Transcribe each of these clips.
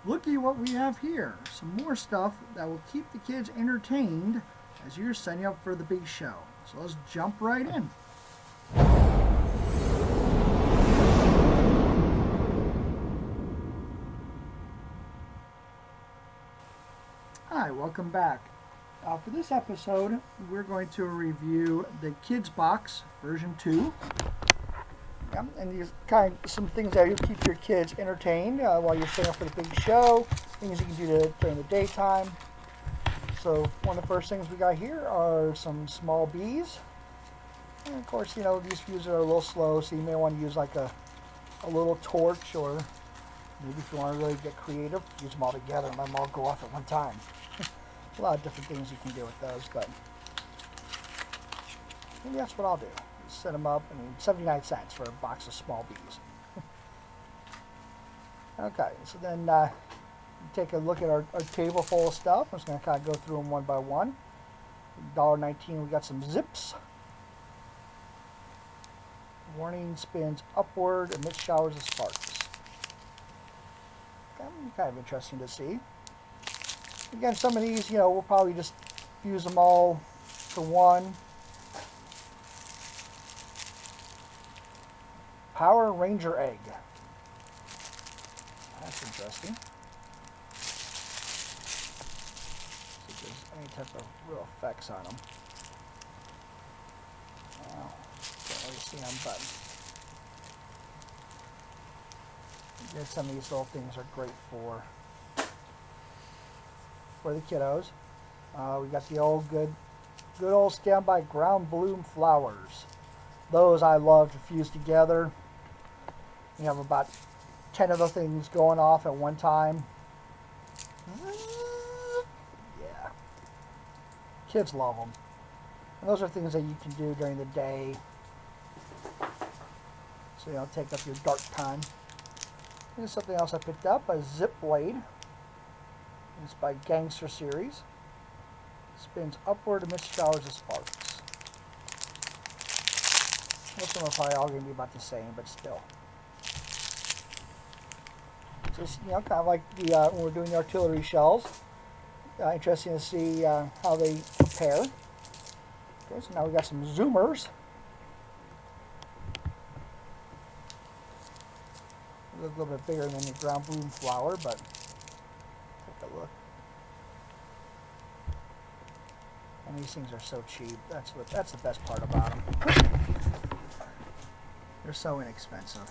Looky what we have here. Some more stuff that will keep the kids entertained as you're setting up for the big show. So let's jump right in. Hi, welcome back. For this episode, we're going to review the Kids Box version 2. And these kind of some things that will keep your kids entertained while you're setting up for the big show. Things you can do during the daytime. So one of the first things we got here are some small bees. And of course, these fuse are a little slow, so you may want to use like a little torch, or maybe if you want to really get creative, use them all together and let them all go off at one time. A lot of different things you can do with those, but maybe that's what I'll do. Set them up. 79 cents for a box of small bees. Okay, so then take a look at our table full of stuff. I'm just going to kind of go through them one by one. $1.19, we got some zips. Warning spins upward amidst showers of sparks. Kind of interesting to see. Again, some of these, we'll probably just use them all for one. Power Ranger egg. That's interesting. See if there's any type of real effects on them. Well, can't really see them, but again, some of these little things are great for the kiddos. We got the good old standby ground bloom flowers. Those I love to fuse together. You have about 10 of those things going off at one time. Yeah. Kids love them. And those are things that you can do during the day, so you don't take up your dark time. Here's something else I picked up, a zip blade. It's by Gangster Series. Spins upward amidst showers of sparks. Most of them are probably all going to be about the same, but still. Just, kind of like when we're doing the artillery shells. Interesting to see how they prepare. Okay, so now we got some zoomers. They look a little bit bigger than the ground bloom flower, but take a look. And these things are so cheap. That's the best part about them. They're so inexpensive.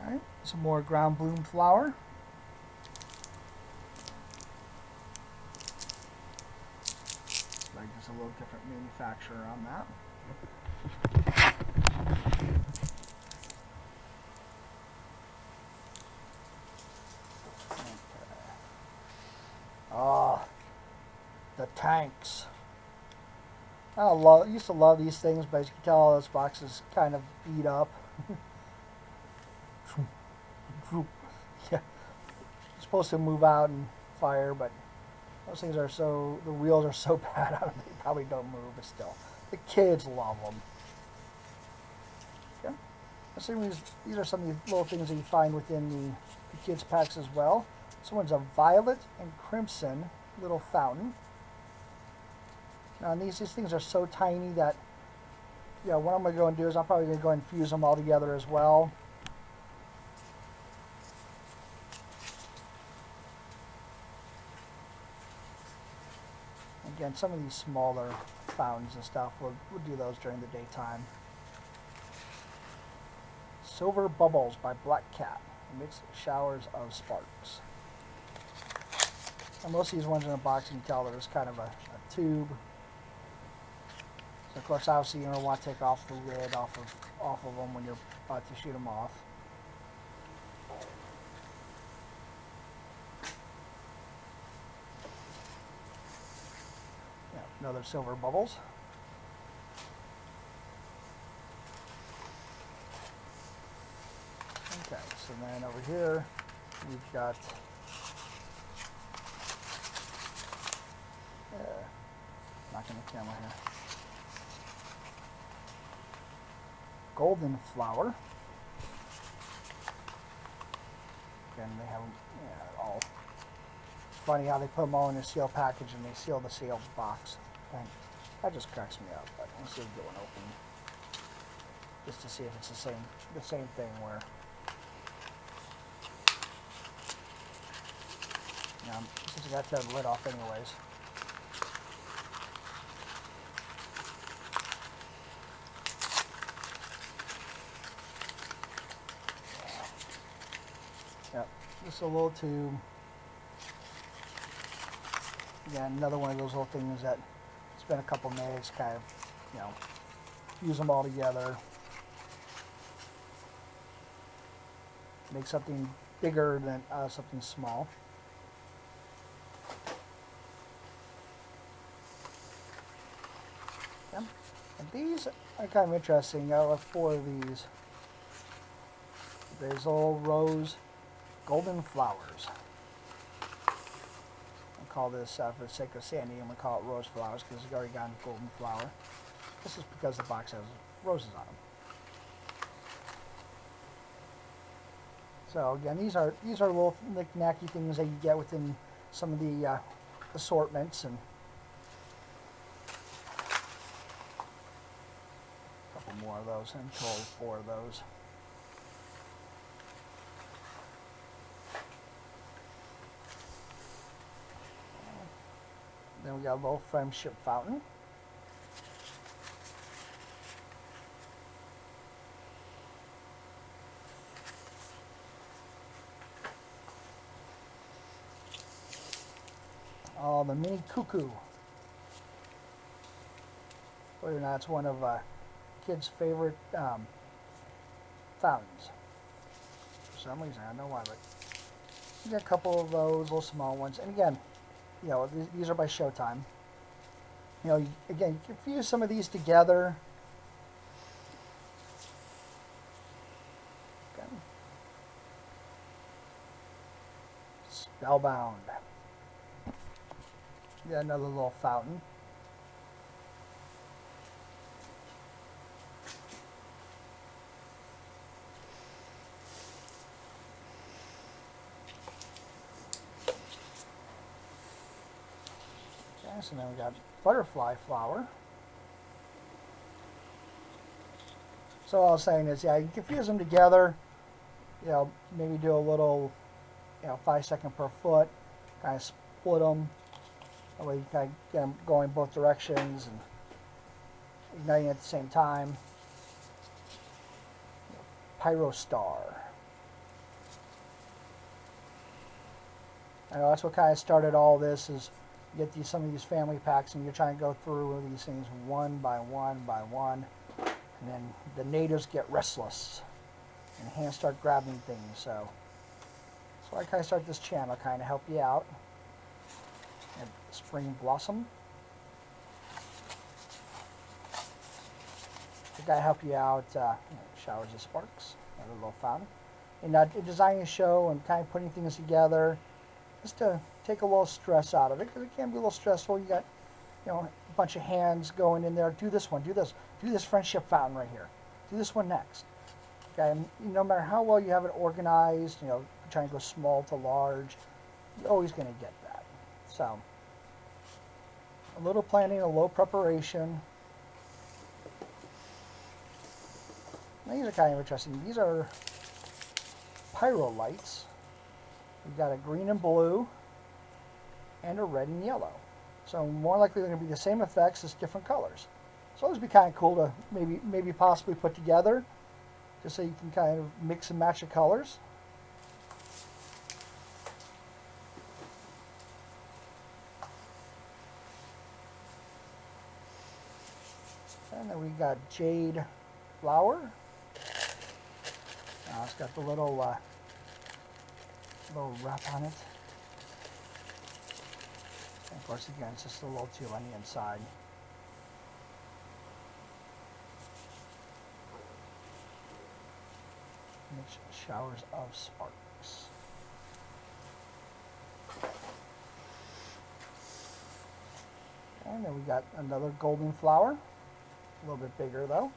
Alright, some more ground bloom flower. Like there's a little different manufacturer on that. Okay. Oh, the tanks. I used to love these things, but as you can tell, this box is kind of beat up. Yeah, it's supposed to move out and fire, but those things are the wheels are so bad on them, they probably don't move, but still. The kids love them. Okay. These are some of the little things that you find within the kids packs as well. This one's a violet and crimson little fountain. Now, these things are so tiny that, what I'm going to go and do is I'm probably going to go and fuse them all together as well. Again, some of these smaller fountains and stuff, we'll do those during the daytime. Silver Bubbles by Black Cat amidst showers of sparks. And most of these ones in the box, you can tell there's kind of a tube. So of course, obviously, you don't want to take off the lid off of them when you're about to shoot them off. Yeah, another Silver Bubbles. Okay, so then over here we've got knocking the camera here. Golden flower. Okay, and they have them, all. It's funny how they put them all in a sealed package and they seal the sealed box. And that just cracks me up. But let's see if we get one open, just to see if it's the same thing where. Since I got to have the lid off anyways. Yep, just a little tube. Again, another one of those little things that spend a couple minutes, kind of, use them all together. Make something bigger than something small. And these are kind of interesting. I have 4 of these. There's all rose golden flowers. I'll call this, for the sake of Sandy, I'm going to call it rose flowers because it's already got a golden flower. This is because the box has roses on them. So again, these are little knick-knacky things that you get within some of the assortments, and a couple more of those, and total 4 of those. Then we got a little friendship fountain. Oh, the mini cuckoo. Believe it or not, it's one of kids' favorite fountains. For some reason, I don't know why, but you got a couple of those little small ones. And again, these are by Showtime. Again, you can fuse some of these together. Okay. Spellbound. Yeah, another little fountain. Okay, so then we got butterfly flower. So all I was saying is, you can fuse them together. Maybe do a little, 5 seconds per foot, kind of split them. That way you kind of get them going both directions and igniting at the same time. Pyrostar. I know that's what kind of started all this, is you get some of these family packs and you're trying to go through these things one by one by one, and then the natives get restless and hands start grabbing things. So I kind of started this channel, kind of help you out. And spring blossom. The guy help you out. Showers of sparks. Another little fountain. And designing a show and kind of putting things together, just to take a little stress out of it, because it can be a little stressful. You got, a bunch of hands going in there. Do this one. Do this friendship fountain right here. Do this one next. Okay. And no matter how well you have it organized, trying to go small to large, you're always going to get that. So, a little planning, a little preparation. These are kind of interesting. These are pyro lights. We've got a green and blue, and a red and yellow. So more likely they're going to be the same effects, as different colors. So those would be kind of cool to maybe possibly put together, just so you can kind of mix and match the colors. And then we got jade flower. It's got the little wrap on it. And of course, again, it's just a little tube on the inside. Showers of sparks. And then we got another golden flower, a little bit bigger though.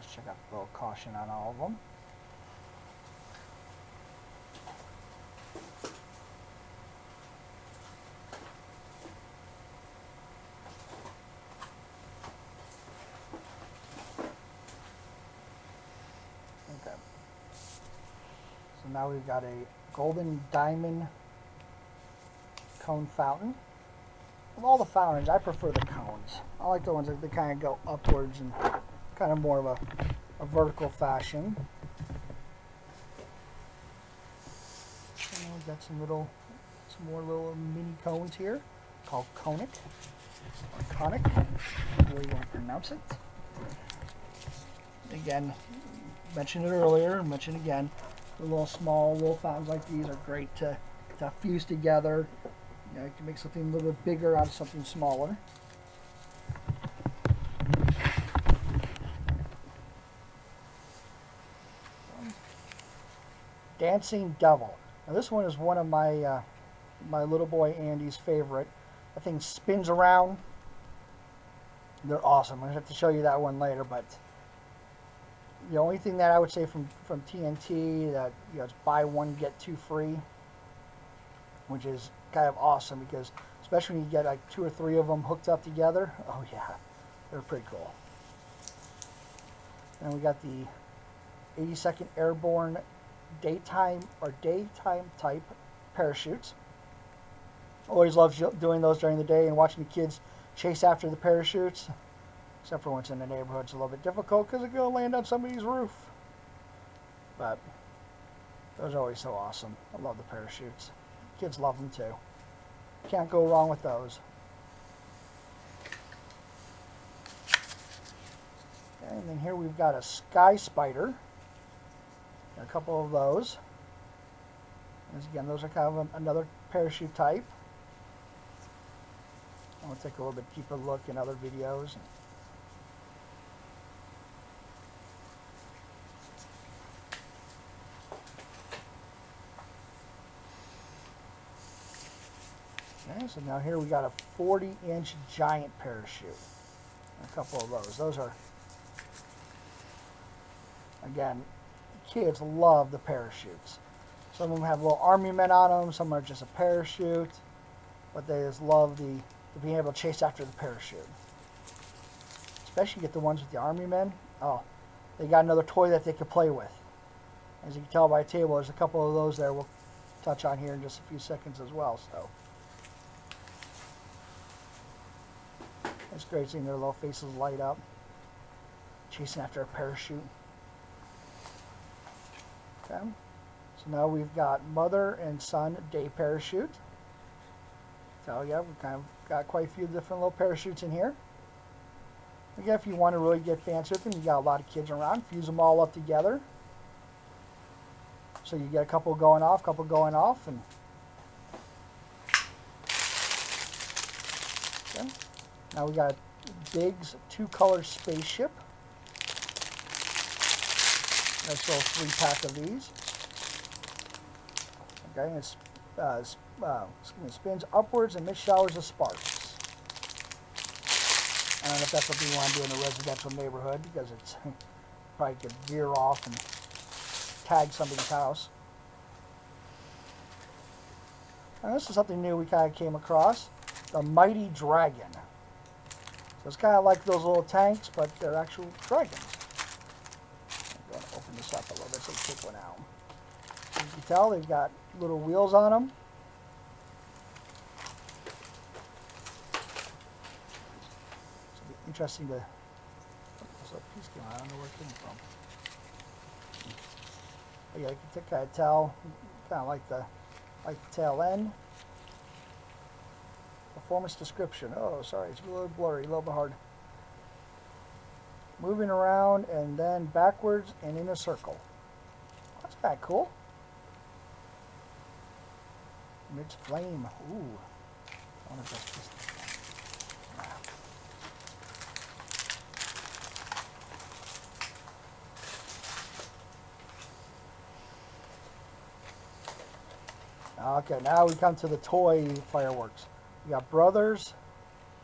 Let's check out the little caution on all of them. Okay. So now we've got a golden diamond cone fountain. Of all the fountains, I prefer the cones. I like the ones that they kind of go upwards and kind of more of a vertical fashion. And we've got some more little mini cones here called conic or conic, the way you want to pronounce it. Again, mentioned it earlier, mentioned again, the little fountains like these are great to fuse together. You know, you can make something a little bit bigger out of something smaller. Dancing Devil. Now this one is one of my my little boy Andy's favorite. That thing spins around. They're awesome. I'm gonna have to show you that one later. But the only thing that I would say from TNT that, you know, it's buy one get two free, which is kind of awesome because especially when you get like 2 or 3 of them hooked up together. Oh yeah, they're pretty cool. And we got the 82nd Airborne daytime type parachutes. Always love doing those during the day and watching the kids chase after the parachutes. Except for once in the neighborhood, it's a little bit difficult because they're going to land on somebody's roof. But those are always so awesome. I love the parachutes. Kids love them too. Can't go wrong with those. Okay, and then here we've got a Sky Spider. A couple of those. And again, those are kind of another parachute type. I'll take a little bit deeper look in other videos. Okay, so now here we got a 40-inch giant parachute. A couple of those. Those are, again, kids love the parachutes. Some of them have little army men on them. Some are just a parachute, but they just love the being able to chase after the parachute. Especially get the ones with the army men. Oh, they got another toy that they could play with. As you can tell by the table, there's a couple of those there we'll touch on here in just a few seconds as well. So it's great seeing their little faces light up, chasing after a parachute. Okay. So now we've got mother and son day parachute. So yeah, we've kind of got quite a few different little parachutes in here. Again, if you want to really get fancy with them, you got a lot of kids around, fuse them all up together. So you get a couple going off, and okay. Now we got Big's 2-color spaceship. Nice little 3-pack of these. Okay, and it spins upwards and makes showers of sparks. I don't know if that's what you want to do in a residential neighborhood because it's probably could veer off and tag somebody's house. Now this is something new we kind of came across. The Mighty Dragon. So it's kind of like those little tanks, but they're actual dragons. I'm going to open this up a little bit so we take one out. As you can tell, they've got little wheels on them. So it'll be interesting to... There's a piece going on. I don't know where it came from. But yeah, you can kind of tell, kind of like the tail end. Performance description. Oh, sorry, it's a little blurry, a little bit hard. Moving around and then backwards and in a circle. That's kind of cool. Emits flame. Ooh. I wonder if that's just... Okay, now we come to the toy fireworks. We got Brothers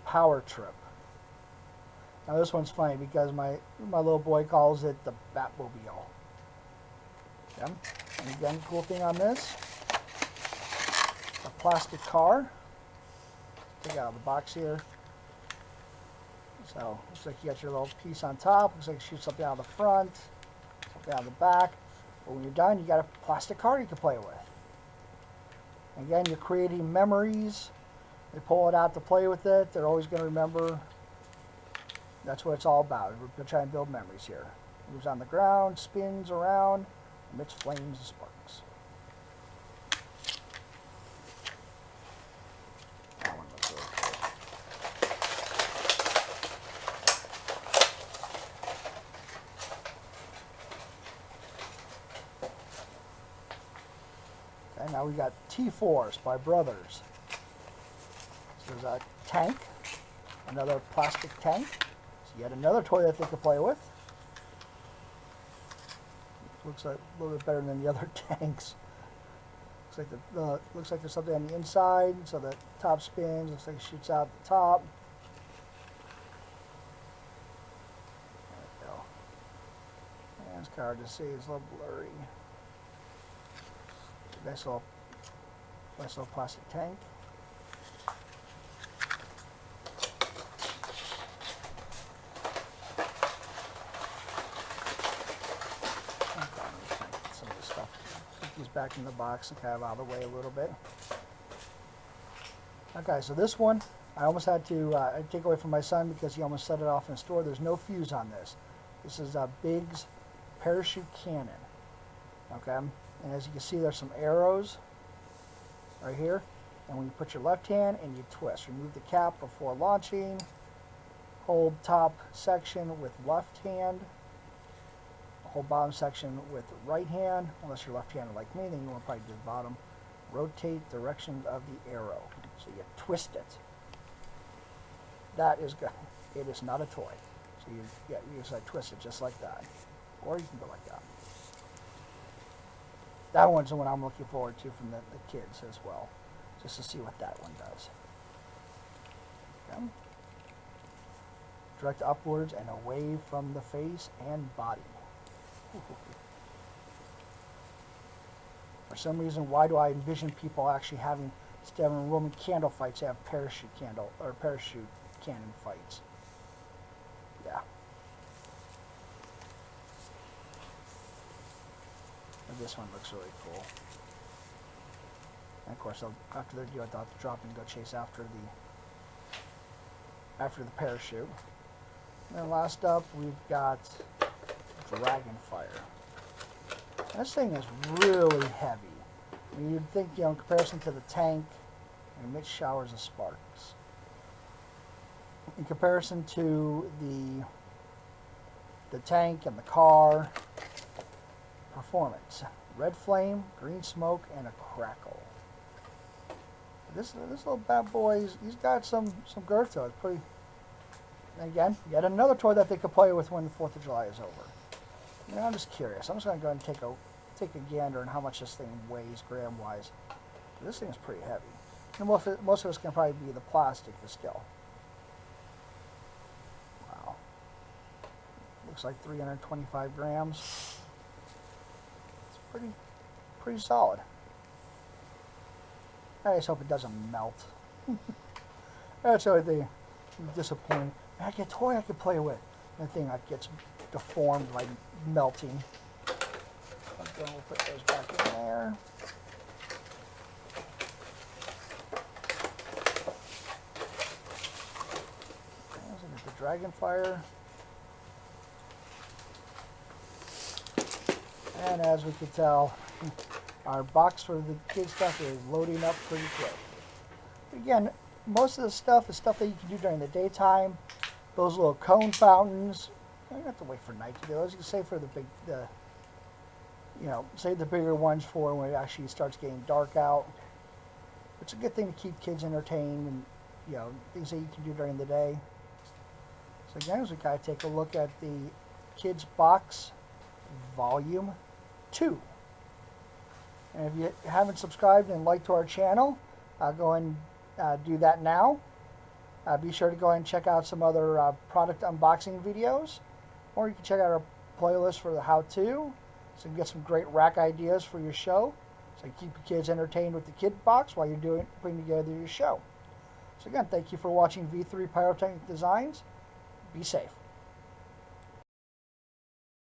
Power Trip. Now this one's funny because my little boy calls it the Batmobile. Yeah. And again, cool thing on this, a plastic car. Take it out of the box here. So looks like you got your little piece on top. Looks like you shoot something out of the front, something out of the back. But when you're done, you got a plastic car you can play with. Again, you're creating memories. They pull it out to play with it. They're always going to remember. That's what it's all about. We're trying to build memories here. It moves on the ground, spins around, emits flames and sparks. That one looks really cool. Okay, now we got T-Force by Brothers. So there's a tank, another plastic tank. So yet another toy that they can play with. Looks like a little bit better than the other tanks. Looks like there's something on the inside, so the top spins. Looks like it shoots out the top. There we go. And it's hard to see. It's a little blurry. Nice little plastic tank. Some of the stuff. Put these back in the box and kind of out of the way a little bit. Okay, so this one I almost had to take away from my son because he almost set it off in the store. There's no fuse on this. This is Big's parachute cannon. Okay. And as you can see, there's some arrows right here. And when you put your left hand and you twist, remove the cap before launching. Hold top section with left hand. Hold bottom section with right hand. Unless you're left-handed like me, then you want to probably do the bottom. Rotate direction of the arrow. So you twist it. That is good. It is not a toy. So you just like twist it just like that. Or you can go like that. That one's the one I'm looking forward to from the kids as well, just to see what that one does. Okay. Direct upwards and away from the face and body. For some reason, why do I envision people actually having, instead of Roman candle fights, have parachute cannon fights? Yeah. This one looks really cool. And of course, after they're done, they'll have to drop and go chase after the parachute. And then last up, we've got Dragonfire. This thing is really heavy. I mean, you'd think, in comparison to the tank, it emits showers of sparks. In comparison to the tank and the car, performance: red flame, green smoke, and a crackle. This little bad boy, he's got some girth to it. Pretty. And again, yet another toy that they could play with when the 4th of July is over. I mean, I'm just curious. I'm just going to go ahead and take a gander on how much this thing weighs gram-wise. This thing is pretty heavy. And most of us can probably be the plastic, but still. Wow. Looks like 325 grams. Pretty solid. I just hope it doesn't melt. That's the only thing disappointing. I get a toy I could play with. And the thing that gets deformed by melting. Then we'll put those back in there. There's the Dragonfire. And as we can tell, our box for the kids stuff is loading up pretty quick. Again, most of the stuff is stuff that you can do during the daytime. Those little cone fountains, you don't have to wait for night to do those. You can save for save the bigger ones for when it actually starts getting dark out. It's a good thing to keep kids entertained and, things that you can do during the day. So again, as we kind of take a look at the kids box volume 2. And if you haven't subscribed and liked to our channel, go and do that now. Be sure to go and check out some other product unboxing videos, or you can check out our playlist for the how-to, so you can get some great rack ideas for your show, so you keep your kids entertained with the kid box while you're putting together your show. So again, thank you for watching V3 Pyrotechnic Designs. Be safe.